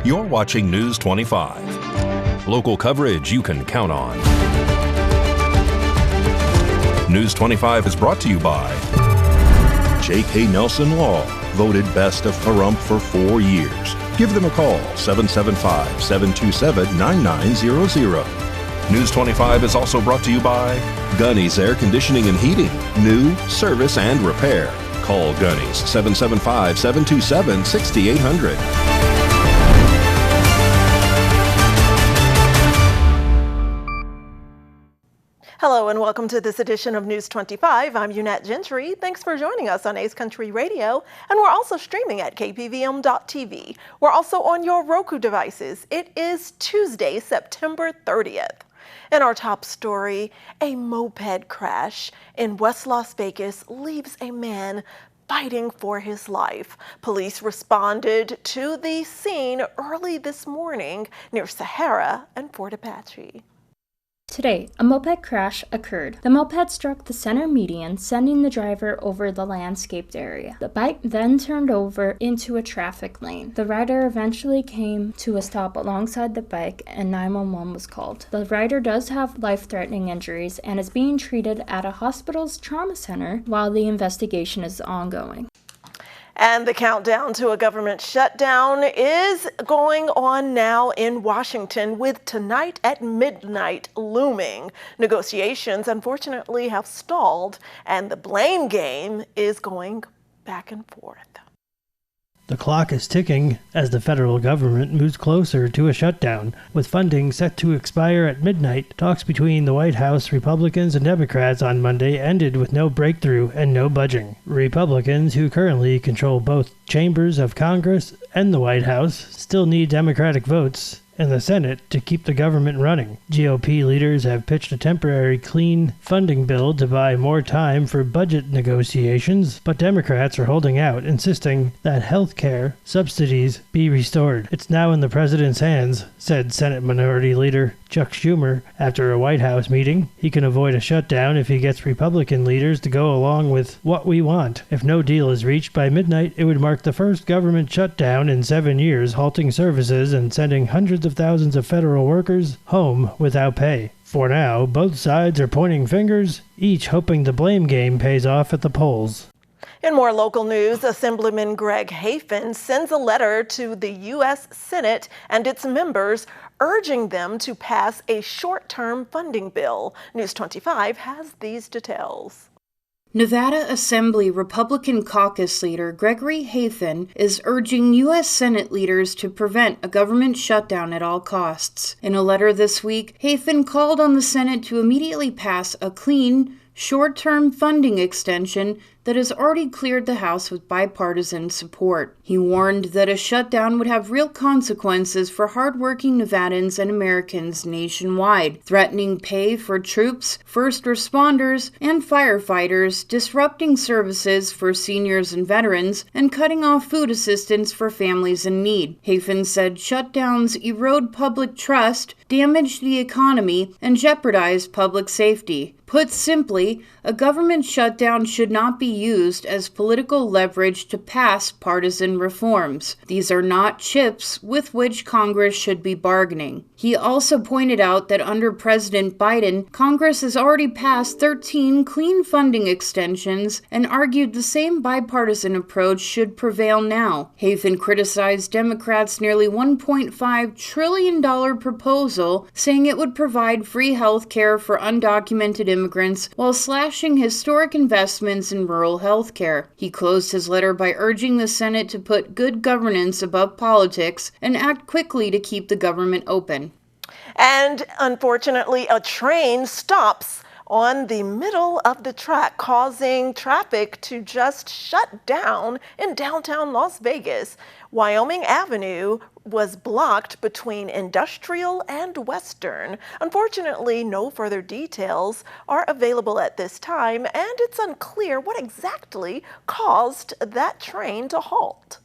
You're watching News 25. Local coverage you can count on. News 25 is brought to you by J.K. Nelson Law, voted best of Pahrump for 4 years. Give them a call, 775-727-9900. News 25 is also brought to you by Gunny's Air Conditioning and Heating. New, service, and repair. Call Gunny's, 775-727-6800. Hello and welcome to this edition of News 25. I'm Unette Gentry. Thanks for joining us on Ace Country Radio, and we're also streaming at KPVM.TV. We're also on your Roku devices. It is Tuesday, September 30th. In our top story, a moped crash in West Las Vegas leaves a man fighting for his life. Police responded to the scene early this morning near Sahara and Fort Apache. Today, a moped crash occurred. The moped struck the center median, sending the driver over the landscaped area. The bike then turned over into a traffic lane. The rider eventually came to a stop alongside the bike and 911 was called. The rider does have life-threatening injuries and is being treated at a hospital's trauma center while the investigation is ongoing. And the countdown to a government shutdown is going on now in Washington, with tonight at midnight looming. Negotiations, unfortunately, have stalled, and the blame game is going back and forth. The clock is ticking as the federal government moves closer to a shutdown. With funding set to expire at midnight, talks between the White House Republicans and Democrats on Monday ended with no breakthrough and no budging. Republicans, who currently control both chambers of Congress and the White House, still need Democratic votes in the Senate to keep the government running. GOP leaders have pitched a temporary clean funding bill to buy more time for budget negotiations, but Democrats are holding out, insisting that health care subsidies be restored. It's now in the president's hands, said Senate Minority Leader Chuck Schumer after a White House meeting. He can avoid a shutdown if he gets Republican leaders to go along with what we want. If no deal is reached by midnight, it would mark the first government shutdown in 7 years, halting services and sending hundreds of thousands of federal workers home without pay. For now, both sides are pointing fingers, each hoping the blame game pays off at the polls. In more local news, Assemblyman Greg Hafen sends a letter to the U.S. Senate and its members urging them to pass a short-term funding bill. News 25 has these details. Nevada Assembly Republican Caucus Leader Gregory Hafen is urging U.S. Senate leaders to prevent a government shutdown at all costs. In a letter this week, Hafen called on the Senate to immediately pass a clean, short-term funding extension that has already cleared the House with bipartisan support. He warned that a shutdown would have real consequences for hardworking Nevadans and Americans nationwide, threatening pay for troops, first responders, and firefighters, disrupting services for seniors and veterans, and cutting off food assistance for families in need. Hafen said shutdowns erode public trust, damage the economy, and jeopardize public safety. Put simply, a government shutdown should not be used as political leverage to pass partisan reforms. These are not chips with which Congress should be bargaining. He also pointed out that under President Biden, Congress has already passed 13 clean funding extensions and argued the same bipartisan approach should prevail now. Hafen criticized Democrats' nearly $1.5 trillion proposal, saying it would provide free health care for undocumented immigrants while slashing historic investments in rural health care. He closed his letter by urging the Senate to put good governance above politics and act quickly to keep the government open. And unfortunately, a train stops on the middle of the track, causing traffic to just shut down in downtown Las Vegas. Wyoming Avenue was blocked between Industrial and Western. Unfortunately, no further details are available at this time, and it's unclear what exactly caused that train to halt.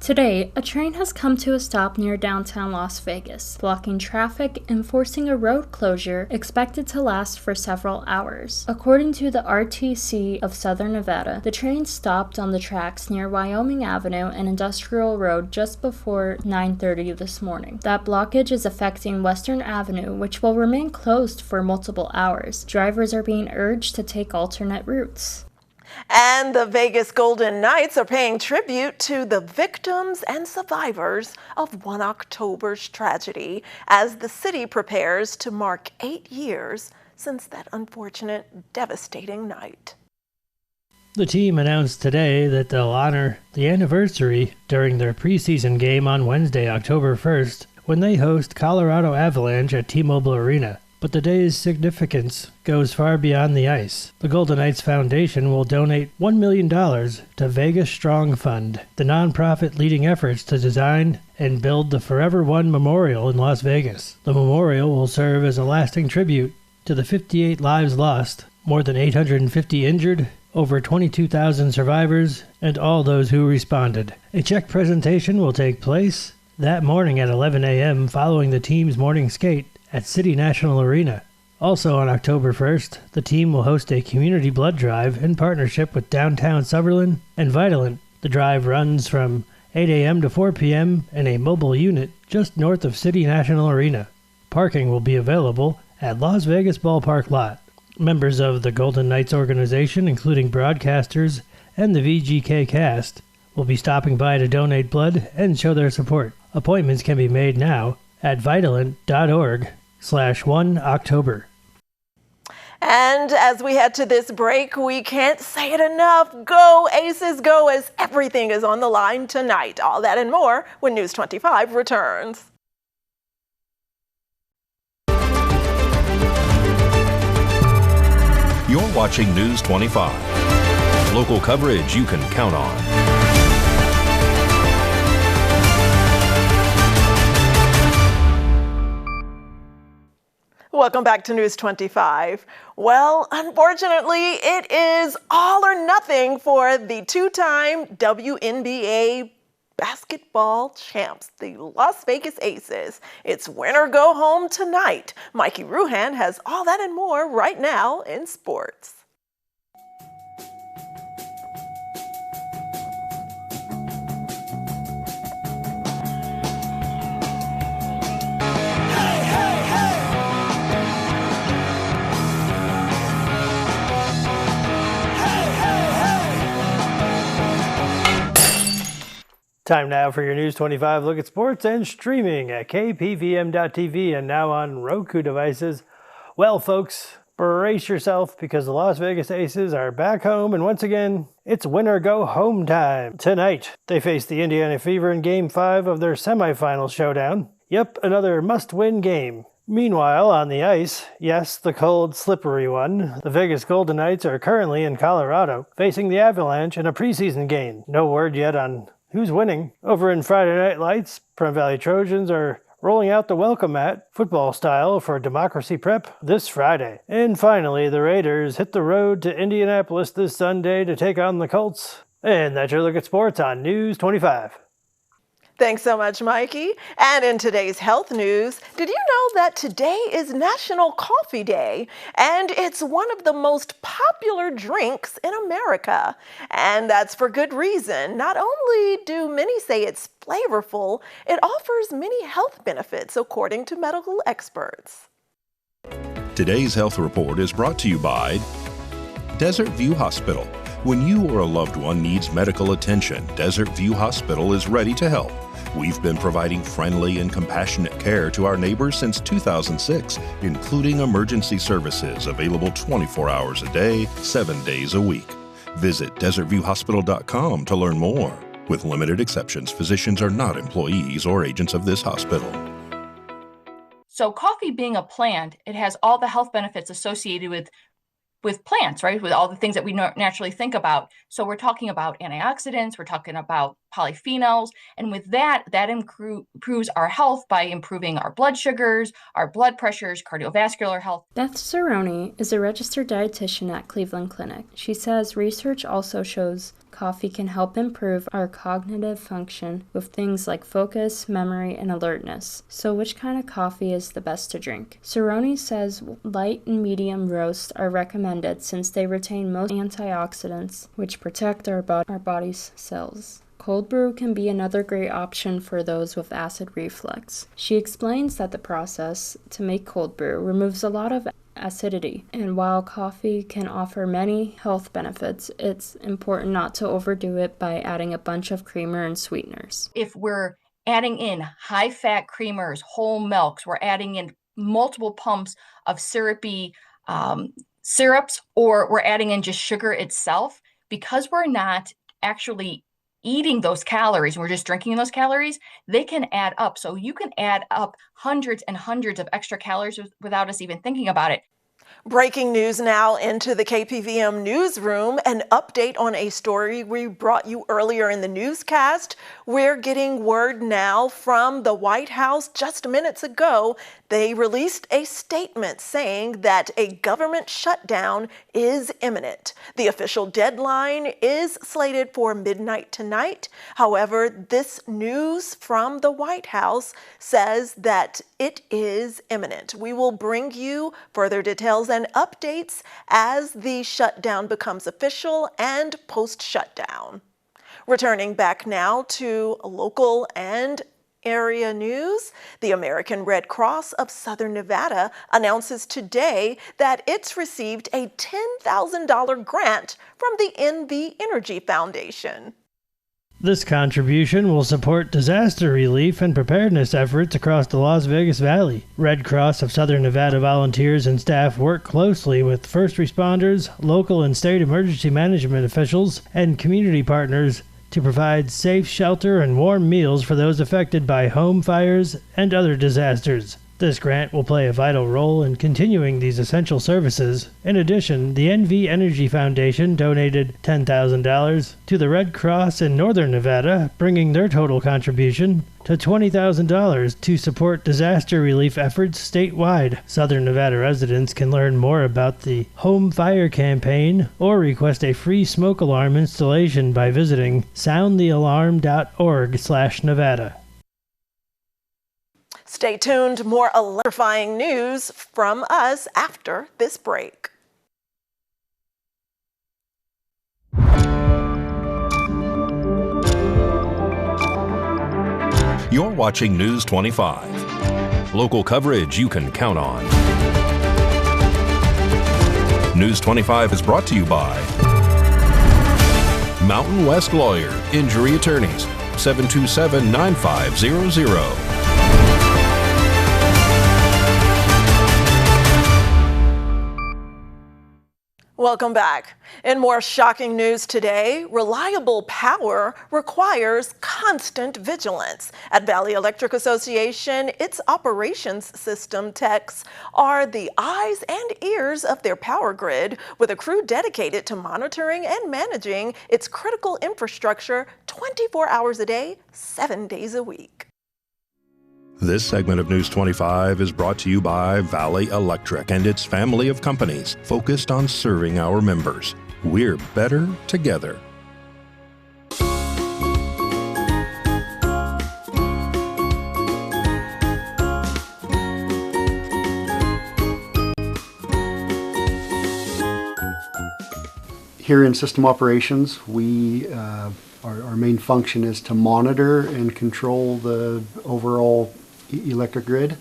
Today, a train has come to a stop near downtown Las Vegas, blocking traffic and forcing a road closure expected to last for several hours. According to the RTC of Southern Nevada, the train stopped on the tracks near Wyoming Avenue and Industrial Road just before 9:30 this morning. That blockage is affecting Western Avenue, which will remain closed for multiple hours. Drivers are being urged to take alternate routes. And the Vegas Golden Knights are paying tribute to the victims and survivors of 1 October's tragedy as the city prepares to mark 8 years since that unfortunate, devastating night. The team announced today that they'll honor the anniversary during their preseason game on Wednesday, October 1st, when they host Colorado Avalanche at T-Mobile Arena. But the day's significance goes far beyond the ice. The Golden Knights Foundation will donate $1 million to Vegas Strong Fund, the nonprofit leading efforts to design and build the Forever One Memorial in Las Vegas. The memorial will serve as a lasting tribute to the 58 lives lost, more than 850 injured, over 22,000 survivors, and all those who responded. A check presentation will take place that morning at 11 a.m. following the team's morning skate at City National Arena. Also on October 1st, the team will host a community blood drive in partnership with Downtown Sutherland and Vitalant. The drive runs from 8 a.m. to 4 p.m. in a mobile unit just north of City National Arena. Parking will be available at Las Vegas Ballpark lot. Members of the Golden Knights organization, including broadcasters and the VGK cast, will be stopping by to donate blood and show their support. Appointments can be made now at vitalant.org/1October. And as we head to this break, we can't say it enough. Go Aces, go, as everything is on the line tonight. All that and more when News 25 returns. You're watching News 25. Local coverage you can count on. Welcome back to News 25. Well, unfortunately, it is all or nothing for the two-time WNBA basketball champs, the Las Vegas Aces. It's win or go home tonight. Mikey Ruhan has all that and more right now in sports. Time now for your News 25 look at sports and streaming at KPVM.TV and now on Roku devices. Well, folks, brace yourself because the Las Vegas Aces are back home, and once again, it's win or go home time. Tonight, they face the Indiana Fever in Game 5 of their semifinal showdown. Yep, another must-win game. Meanwhile, on the ice, yes, the cold, slippery one, the Vegas Golden Knights are currently in Colorado, facing the Avalanche in a preseason game. No word yet on who's winning. Over in Friday Night Lights, Pahrump Valley Trojans are rolling out the welcome mat, football style, for Democracy Prep this Friday. And finally, the Raiders hit the road to Indianapolis this Sunday to take on the Colts. And that's your look at sports on News 25. Thanks so much, Mikey. And in today's health news, did you know that today is National Coffee Day? And it's one of the most popular drinks in America. And that's for good reason. Not only do many say it's flavorful, it offers many health benefits, according to medical experts. Today's health report is brought to you by Desert View Hospital. When you or a loved one needs medical attention, Desert View Hospital is ready to help. We've been providing friendly and compassionate care to our neighbors since 2006, including emergency services available 24 hours a day, 7 days a week. Visit desertviewhospital.com to learn more. With limited exceptions, physicians are not employees or agents of this hospital. So coffee being a plant, it has all the health benefits associated with plants, right? With all the things that we naturally think about. So we're talking about antioxidants, we're talking about polyphenols, and with that improves our health by improving our blood sugars, our blood pressures, cardiovascular health. Beth Cerrone is a registered dietitian at Cleveland Clinic. She says research also shows coffee can help improve our cognitive function with things like focus, memory, and alertness. So which kind of coffee is the best to drink? Cerrone says light and medium roast are recommended since they retain most antioxidants, which protect our body's cells. Cold brew can be another great option for those with acid reflux. She explains that the process to make cold brew removes a lot of acidity, and while coffee can offer many health benefits, it's important not to overdo it by adding a bunch of creamer and sweeteners. If we're adding in high-fat creamers, whole milks, we're adding in multiple pumps of syrupy syrups, or we're adding in just sugar itself, because we're not actually eating those calories, we're just drinking those calories, they can add up. So you can add up hundreds and hundreds of extra calories without us even thinking about it. Breaking news now into the KPVM newsroom. An update on a story we brought you earlier in the newscast. We're getting word now from the White House just minutes ago. They released a statement saying that a government shutdown is imminent. The official deadline is slated for midnight tonight. However, this news from the White House says that it is imminent. We will bring you further details and updates as the shutdown becomes official and post-shutdown. Returning back now to local and area news, the American Red Cross of Southern Nevada announces today that it's received a $10,000 grant from the NV Energy Foundation. This contribution will support disaster relief and preparedness efforts across the Las Vegas Valley. Red Cross of Southern Nevada volunteers and staff work closely with first responders, local and state emergency management officials, and community partners to provide safe shelter and warm meals for those affected by home fires and other disasters. This grant will play a vital role in continuing these essential services. In addition, the NV Energy Foundation donated $10,000 to the Red Cross in Northern Nevada, bringing their total contribution to $20,000 to support disaster relief efforts statewide. Southern Nevada residents can learn more about the Home Fire Campaign or request a free smoke alarm installation by visiting soundthealarm.org/Nevada. Stay tuned, more electrifying news from us after this break. You're watching News 25. Local coverage you can count on. News 25 is brought to you by Mountain West Lawyer, Injury Attorneys, 727-9500. Welcome back. In more shocking news today, reliable power requires constant vigilance. At Valley Electric Association, its operations system techs are the eyes and ears of their power grid, with a crew dedicated to monitoring and managing its critical infrastructure 24 hours a day, 7 days a week. This segment of News 25 is brought to you by Valley Electric and its family of companies focused on serving our members. We're better together. Here in system operations, our main function is to monitor and control the overall electric grid,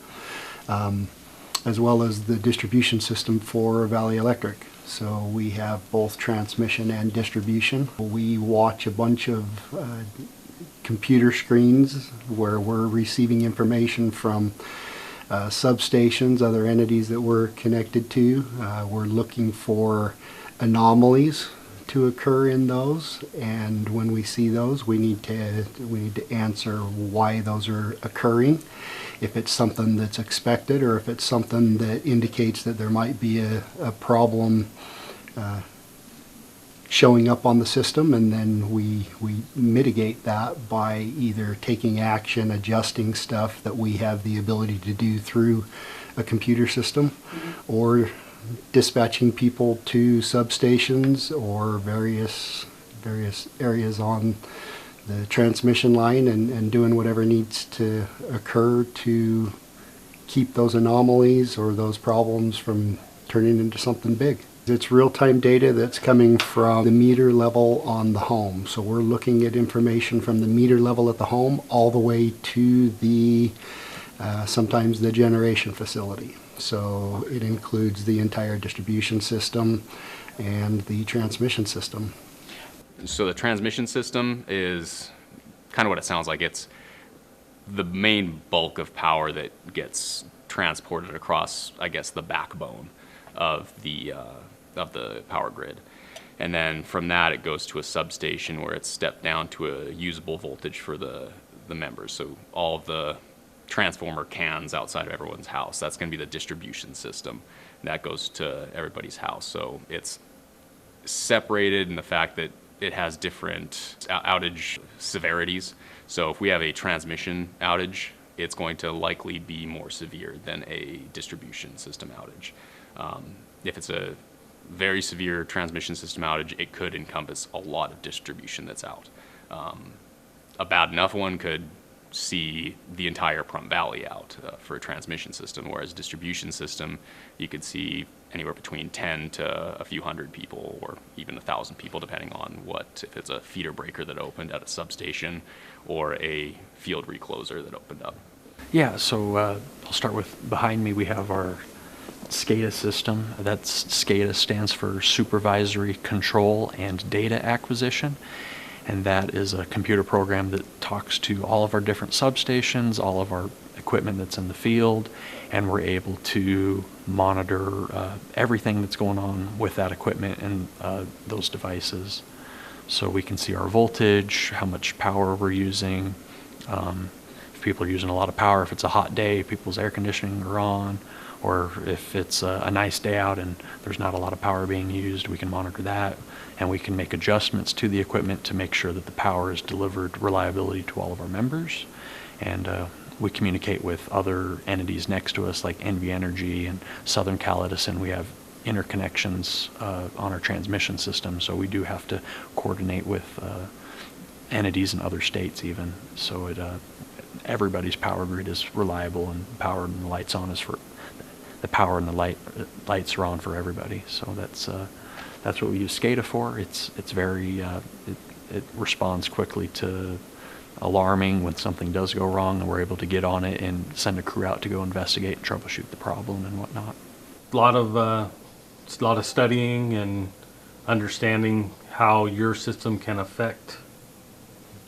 as well as the distribution system for Valley Electric. So we have both transmission and distribution. We watch a bunch of computer screens where we're receiving information from substations, other entities that we're connected to. We're looking for anomalies to occur in those, and when we see those, we need to answer why those are occurring. If it's something that's expected, or if it's something that indicates that there might be a problem showing up on the system, and then we mitigate that by either taking action, adjusting stuff that we have the ability to do through a computer system, or dispatching people to substations or various various areas on the transmission line and doing whatever needs to occur to keep those anomalies or those problems from turning into something big. It's real-time data that's coming from the meter level on the home. So we're looking at information from the meter level at the home all the way to the sometimes the generation facility. So it includes the entire distribution system and the transmission system. So the transmission system is kind of what it sounds like. It's the main bulk of power that gets transported across, I guess, the backbone of the power grid. And then from that it goes to a substation where it's stepped down to a usable voltage for the members. So all of the transformer cans outside of everyone's house, that's going to be the distribution system. That goes to everybody's house. So it's separated in the fact that it has different outage severities. So if we have a transmission outage, it's going to likely be more severe than a distribution system outage. If it's a very severe transmission system outage, it could encompass a lot of distribution that's out. A bad enough one could see the entire Pahrump Valley out for a transmission system, whereas distribution system, you could see anywhere between 10 to a few hundred people or even 1,000 people, depending on if it's a feeder breaker that opened at a substation or a field recloser that opened up. Yeah, so I'll start with behind me we have our SCADA system. That's SCADA stands for Supervisory Control and Data Acquisition. And that is a computer program that talks to all of our different substations, all of our equipment that's in the field, and we're able to monitor everything that's going on with that equipment and those devices. So we can see our voltage, how much power we're using, if people are using a lot of power, if it's a hot day, people's air conditioning are on, or if it's a nice day out and there's not a lot of power being used, we can monitor that, and we can make adjustments to the equipment to make sure that the power is delivered reliability to all of our members. And we communicate with other entities next to us like NV Energy and Southern Cal Edison. We have interconnections on our transmission system, so we do have to coordinate with entities in other states even. So everybody's power grid is reliable, and power and the lights on is for the power and the lights are on for everybody. So that's what we use SCADA for. It's very it responds quickly to alarming when something does go wrong, and we're able to get on it and send a crew out to go investigate and troubleshoot the problem and whatnot. A lot of studying and understanding how your system can affect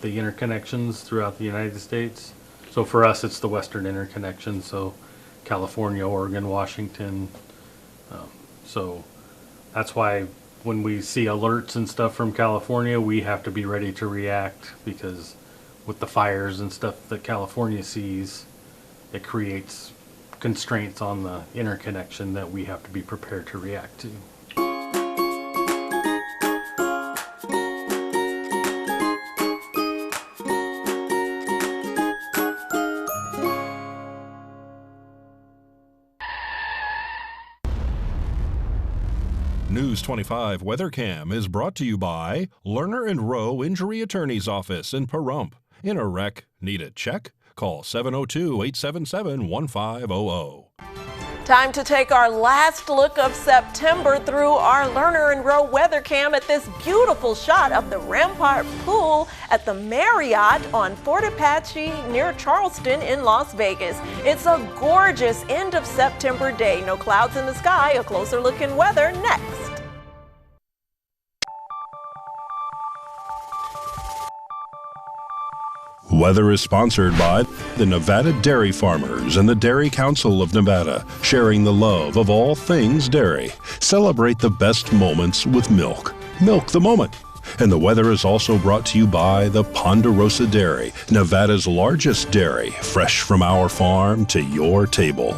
the interconnections throughout the United States. So for us, it's the Western interconnection, so California, Oregon, Washington. So that's why when we see alerts and stuff from California, we have to be ready to react, because with the fires and stuff that California sees, it creates constraints on the interconnection that we have to be prepared to react to. News 25 WeatherCam is brought to you by Lerner and Rowe Injury Attorney's Office in Pahrump. In a wreck, need a check? Call 702-877-1500. Time to take our last look of September through our Lerner and Rowe weather cam at this beautiful shot of the Rampart Pool at the Marriott on Fort Apache near Charleston in Las Vegas. It's a gorgeous end of September day. No clouds in the sky. A closer look in weather next. Weather is sponsored by the Nevada Dairy Farmers and the Dairy Council of Nevada, sharing the love of all things dairy. Celebrate the best moments with milk. Milk the moment. And the weather is also brought to you by the Ponderosa Dairy, Nevada's largest dairy, fresh from our farm to your table.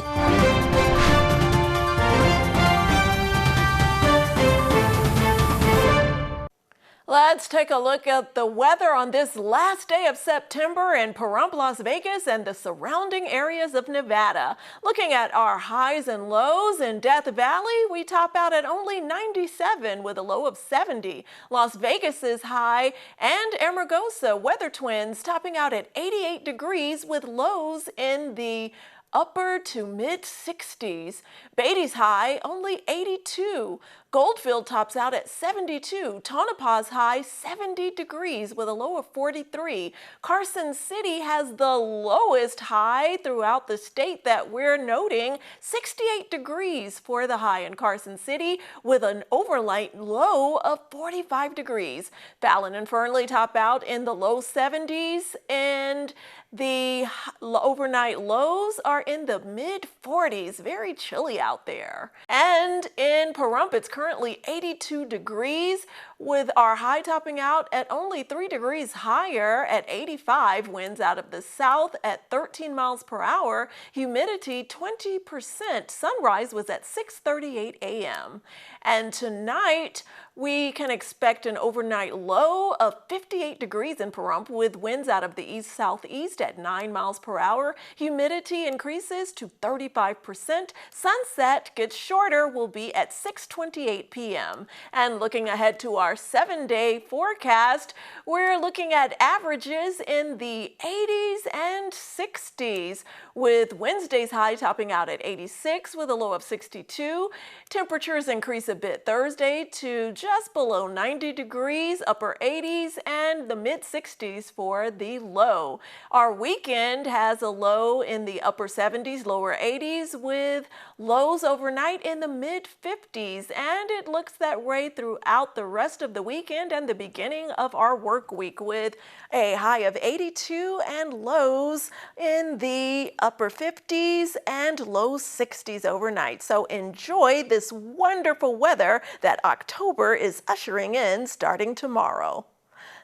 Let's take a look at the weather on this last day of September in Pahrump, Las Vegas and the surrounding areas of Nevada. Looking at our highs and lows in Death Valley, we top out at only 97 with a low of 70. Las Vegas's high and Amargosa weather twins topping out at 88 degrees with lows in the upper to mid 60s. Beatty's high only 82. Goldfield tops out at 72. Tonopah's high 70 degrees with a low of 43. Carson City has the lowest high throughout the state that we're noting, 68 degrees for the high in Carson City with an overnight low of 45 degrees. Fallon and Fernley top out in the low 70s and the overnight lows are in the mid 40s. Very chilly out there. And in Pahrump, it's currently 82 degrees with our high topping out at only 3 degrees higher at 85. Winds out of the south at 13 miles per hour. Humidity 20%. Sunrise was at 6:38 a.m. And tonight, we can expect an overnight low of 58 degrees in Pahrump with winds out of the east-southeast at 9 miles per hour. Humidity increases to 35%. Sunset gets shorter, will be at 6:28 p.m. And looking ahead to our 7-day forecast, we're looking at averages in the 80s and 60s with Wednesday's high topping out at 86 with a low of 62. Temperatures increase a bit Thursday to just below 90 degrees, upper 80s, and the mid 60s for the low. Our weekend has a low in the upper 70s, lower 80s with lows overnight in the mid 50s, and it looks that way throughout the rest of the weekend and the beginning of our work week with a high of 82 and lows in the upper 50s and low 60s overnight. So enjoy this wonderful weather that October is ushering in starting tomorrow.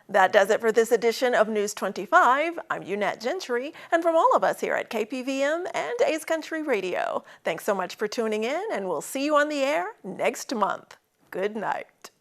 That does it for this edition of News 25. I'm Unette Gentry, and from all of us here at KPVM and A's Country Radio, thanks so much for tuning in, and we'll see you on the air next month. Good night.